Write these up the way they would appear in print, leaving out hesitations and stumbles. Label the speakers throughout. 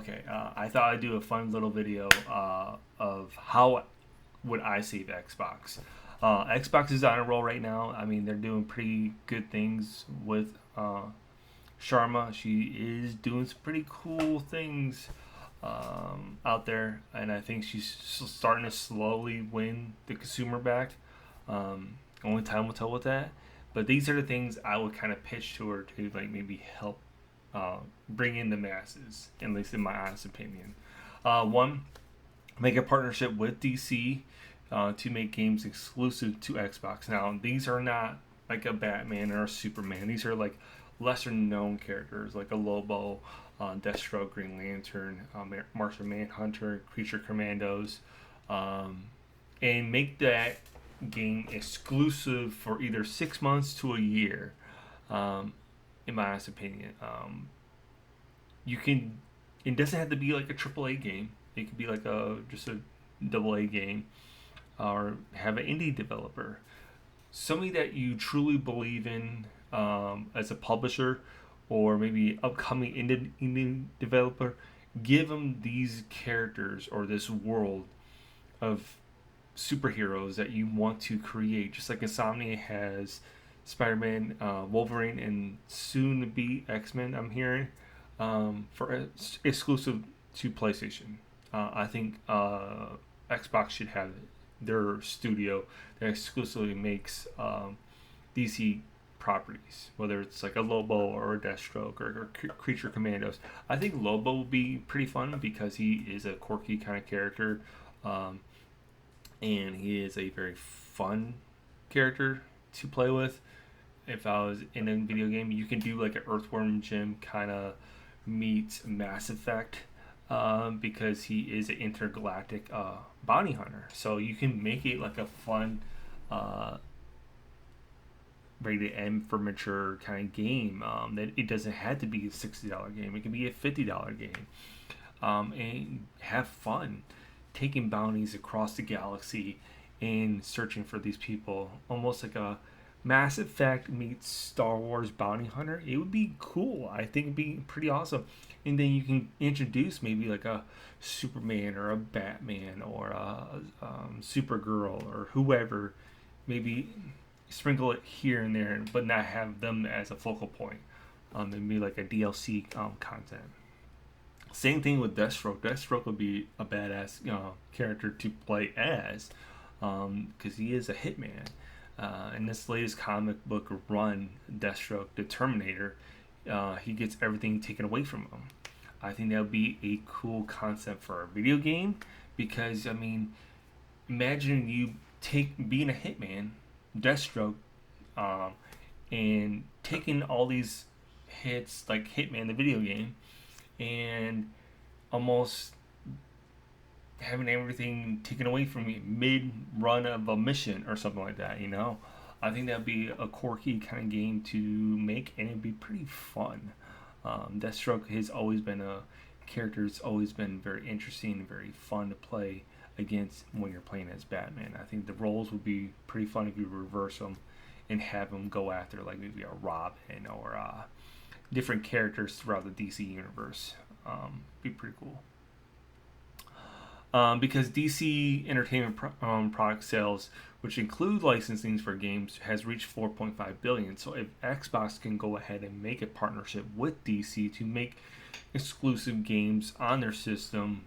Speaker 1: Okay, I thought I'd do a fun little video of how would I save Xbox. Xbox is on a roll right now. I mean, they're doing pretty good things with Sharma. She is doing some pretty cool things out there, and I think she's starting to slowly win the consumer back. Only time will tell with that. But these are the things I would kind of pitch to her to like maybe help uh, bring in the masses, at least in my honest opinion. One, make a partnership with DC to make games exclusive to Xbox. Now, these are not like a Batman or a Superman. These are like lesser known characters like a Lobo, Deathstroke, Green Lantern, Martian Manhunter, Creature Commandos, um, and make that game exclusive for either 6 months to a year. Um, in my honest opinion, you can. It doesn't have to be like a AAA game. It could be like a just a double A game, or have an indie developer, somebody that you truly believe in as a publisher, or maybe upcoming indie developer. Give them these characters or this world of superheroes that you want to create, just like Insomnia has Spider-Man, Wolverine, and soon to be X-Men. I'm hearing for exclusive to PlayStation. I think Xbox should have their studio that exclusively makes DC properties, whether it's like a Lobo or a Deathstroke or Creature Commandos. I think Lobo will be pretty fun because he is a quirky kind of character, um, and he is a very fun character to play with. If I was in a video game, you can do like an Earthworm Jim kind of meets Mass Effect, because he is an intergalactic bounty hunter. So you can make it like a fun, uh, rated M for mature kind of game. That it doesn't have to be a $60 game. It can be a $50 game, and have fun taking bounties across the galaxy and searching for these people, almost like a Mass Effect meets Star Wars Bounty Hunter. It would be cool. I think it'd be pretty awesome. And then you can introduce maybe like a Superman or a Batman or a Supergirl or whoever. Maybe sprinkle it here and there, but not have them as a focal point. It'd be like a DLC content. Same thing with Deathstroke. Deathstroke would be a badass character to play as, because he is a hitman. In this latest comic book run, Deathstroke, the Terminator, he gets everything taken away from him. I think that would be a cool concept for a video game because, I mean, imagine you being a hitman, Deathstroke, um, and taking all these hits like Hitman, the video game, and almost having everything taken away from you mid run of a mission or something like that, you know? I think that'd be a quirky kind of game to make and it'd be pretty fun. Deathstroke has always been a character that's always been very interesting and very fun to play against when you're playing as Batman. I think the roles would be pretty fun if you reverse them and have them go after like maybe a Robin or different characters throughout the DC universe. Be pretty cool. Because DC Entertainment product sales, which include licensings for games, has reached 4.5 billion. So if Xbox can go ahead and make a partnership with DC to make exclusive games on their system,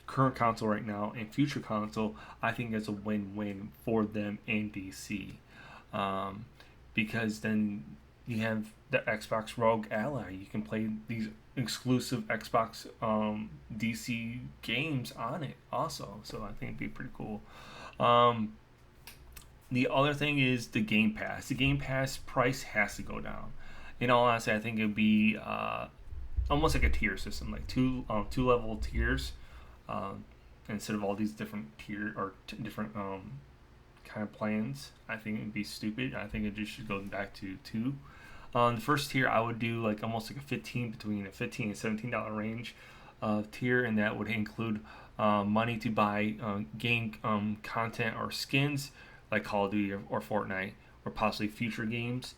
Speaker 1: current console right now and future console, I think that's a win-win for them and DC. Because then you have the Xbox Rogue Ally. You can play these exclusive Xbox DC games on it also. So I think it'd be pretty cool. The other thing is the Game Pass. The Game Pass price has to go down. In all honesty, I think it'd be almost like a tier system, like two level tiers, instead of all these different tier or different kind of plans. I think it'd be stupid. I think it just should go back to two. The first tier, I would do like almost like between a $15 and $17 range tier, and that would include money to buy game content or skins like Call of Duty or Fortnite or possibly future games.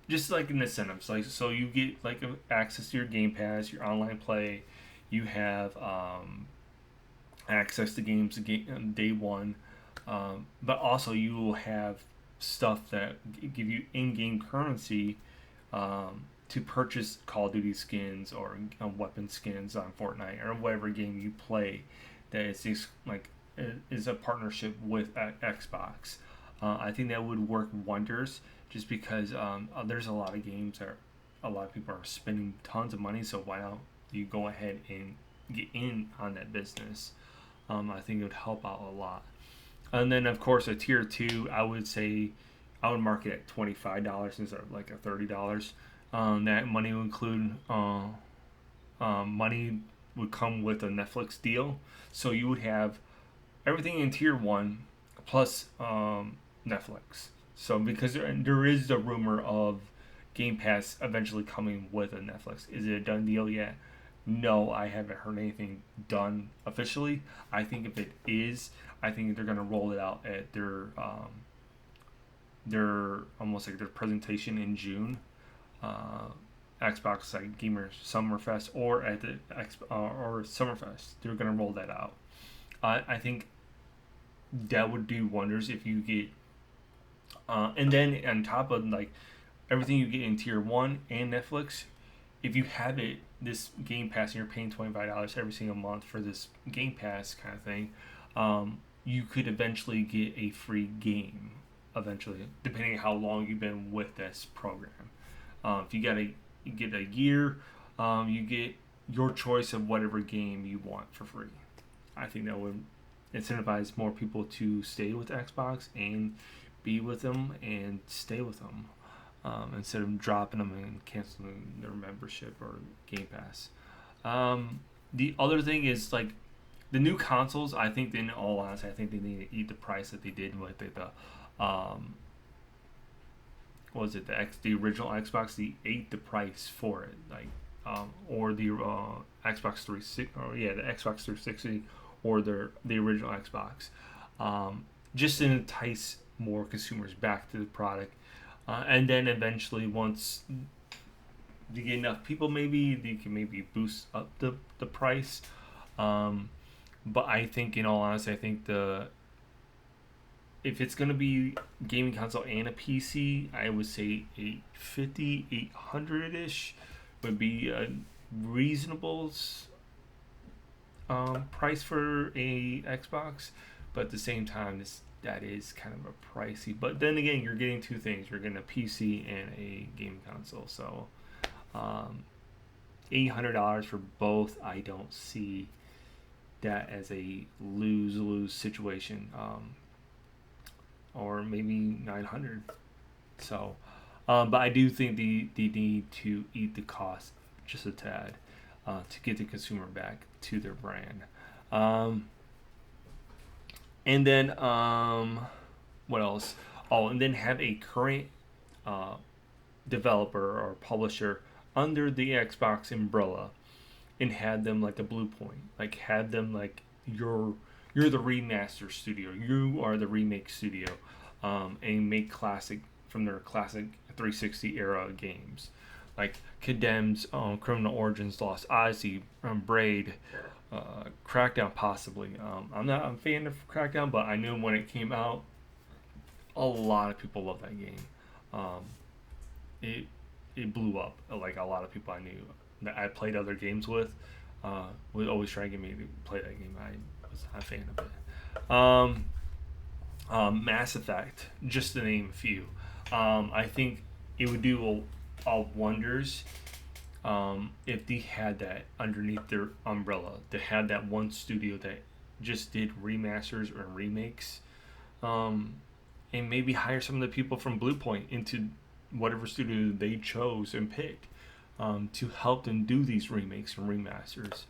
Speaker 1: just like an incentives, like so you get like access to your Game Pass, your online play, you have access to games day one, but also you will have stuff that give you in-game currency to purchase Call of Duty skins or weapon skins on Fortnite or whatever game you play. That is a partnership with Xbox. I think that would work wonders, just because there's a lot of games that a lot of people are spending tons of money. So why don't you go ahead and get in on that business? I think it would help out a lot. And then of course a tier two, I would say I would mark it at $25 instead of like a $30. That money would include money would come with a Netflix deal, so you would have everything in tier one plus Netflix. So because there is the rumor of Game Pass eventually coming with a Netflix. Is it a done deal yet? No, I haven't heard anything done officially. I think if it is, I think they're gonna roll it out at their almost like their presentation in June, uh, Xbox like Gamer Summerfest, or at the or Summerfest. They're gonna roll that out. I think that would do wonders if you get, and then on top of like everything you get in tier one and Netflix, if you have it this Game Pass and you're paying $25 every single month for this Game Pass kind of thing, you could eventually get a free game. Eventually, depending on how long you've been with this program, if you get a year, you get your choice of whatever game you want for free. I think that would incentivize more people to stay with Xbox and be with them and stay with them, instead of dropping them and canceling their membership or Game Pass. The other thing is like the new consoles. I think, in all honesty, I think they need to eat the price that they did with the what was it, the original Xbox. They ate the price for it, like or the Xbox 360, or yeah, the Xbox 360, or the original Xbox, just to entice more consumers back to the product, and then eventually once you get enough people, maybe they can maybe boost up the price. But I think, in all honesty, I think the if it's gonna be gaming console and a PC, I would say 850, 800 ish would be a reasonable price for a Xbox. But at the same time, that is kind of a pricey. But then again, you're getting two things: you're getting a PC and a gaming console. So $800 for both, I don't see that as a lose situation. Or maybe 900. So, but I do think they need to eat the cost just a tad, to get the consumer back to their brand. And then what else? Oh, and then have a current uh, developer or publisher under the Xbox umbrella, and had them like the Blue Point, like had them like you're the remaster studio, you are the remake studio, and make classic from their classic 360 era games, like Condemned, Criminal Origins, Lost Odyssey, Braid, Crackdown possibly. I'm not a fan of Crackdown, but I knew when it came out, a lot of people love that game. Um, it it blew up. Like a lot of people I knew that I played other games with, would always try to get me to play that game. I was not a fan of it. Mass Effect, just to name a few. I think it would do wonders, if they had that underneath their umbrella. They had that one studio that just did remasters or remakes, and maybe hire some of the people from Bluepoint into whatever studio they chose and picked, to help them do these remakes and remasters.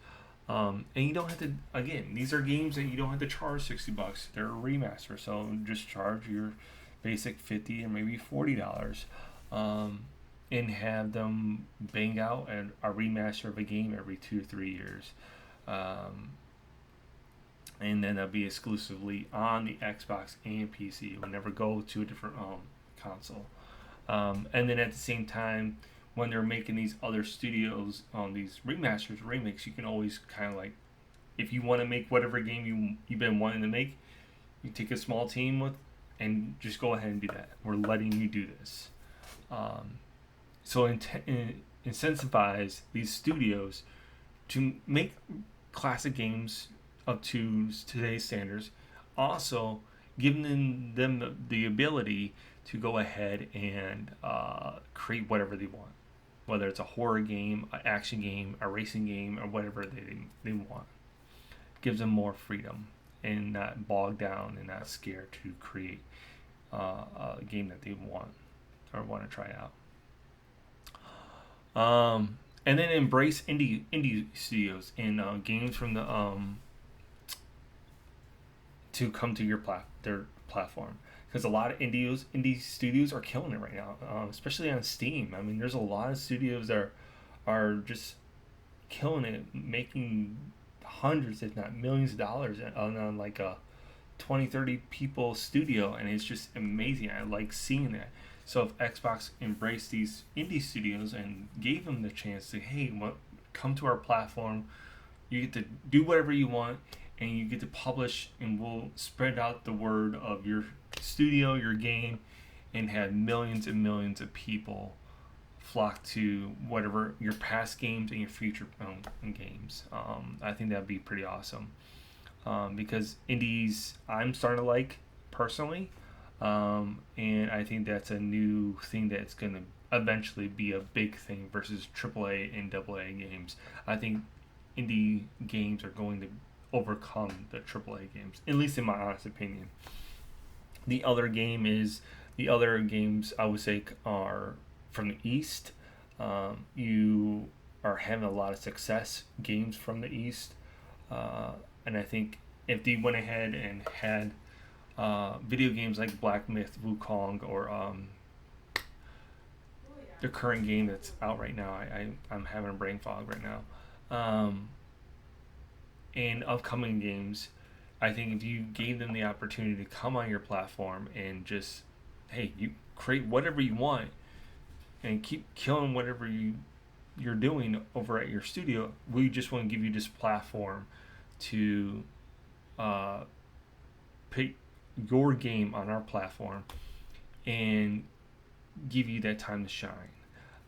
Speaker 1: And you don't have to. Again, these are games that you don't have to charge $60. They're a remaster, so just charge your basic $50 or maybe $40, and have them bang out a remaster of a game every 2 to 3 years, and then that'll be exclusively on the Xbox and PC. It will never go to a different console. And then at the same time, when they're making these other studios on these remasters, remakes, you can always kind of like, if you want to make whatever game you've been wanting to make, you take a small team with, and just go ahead and do that. We're letting you do this. Um, so incentivize these studios to make classic games up to today's standards. Also, giving them the ability to go ahead and create whatever they want, whether it's a horror game, an action game, a racing game, or whatever they want. Gives them more freedom and not bogged down and not scared to create a game that they want or want to try out. And then embrace indie studios and games from the to come to their platform, because a lot of indie studios are killing it right now, especially on Steam. I mean, there's a lot of studios that are just killing it, making hundreds, if not millions of dollars on like a 20-30 people studio, and it's just amazing. I like seeing that. So if Xbox embraced these indie studios and gave them the chance to, hey, come to our platform, you get to do whatever you want, and you get to publish, and we'll spread out the word of your studio, your game, and have millions and millions of people flock to whatever your past games and your future games. I think that'd be pretty awesome, because indies I'm starting to like personally, and I think that's a new thing that's going to eventually be a big thing versus AAA and AA games. I think indie games are going to overcome the AAA games, at least in my honest opinion. The other games I would say are from the East. You are having a lot of success games from the East, and I think if they went ahead and had video games like Black Myth, Wukong, or the current game that's out right now, I'm having a brain fog right now. And upcoming games, I think if you gave them the opportunity to come on your platform and just, hey, you create whatever you want and keep killing whatever you're doing over at your studio, we just want to give you this platform to pick your game on our platform and give you that time to shine.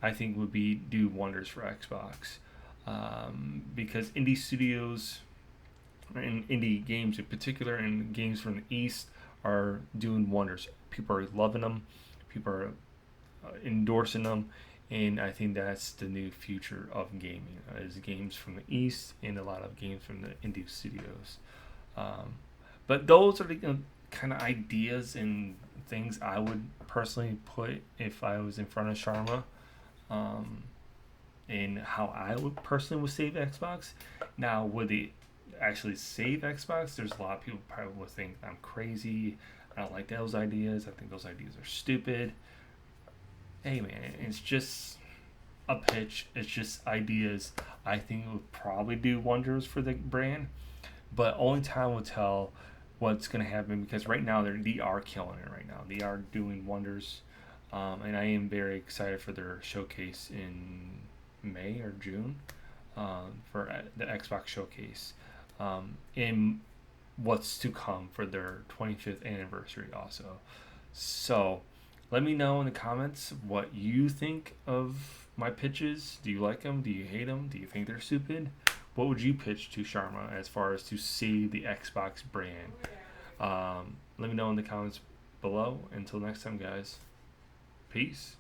Speaker 1: I think would do wonders for Xbox, because indie studios and indie games in particular, and games from the East, are doing wonders. People are loving them. People are endorsing them, and I think that's the new future of gaming, is games from the East and a lot of games from the indie studios. But those are the kind of ideas and things I would personally put if I was in front of Sharma, and how I would personally would save Xbox. Now, would it actually save Xbox? There's a lot of people probably would think I'm crazy. I don't like those ideas. I think those ideas are stupid. Hey man, it's just a pitch. It's just ideas. I think it would probably do wonders for the brand, but only time will tell what's going to happen, because right now they are killing it right now. They are doing wonders, and I am very excited for their showcase in May or June, for the Xbox showcase, in what's to come for their 25th anniversary also. So let me know in the comments what you think of my pitches. Do you like them? Do you hate them? Do you think they're stupid? What would you pitch to Sharma as far as to save the Xbox brand? Let me know in the comments below. Until next time, guys. Peace.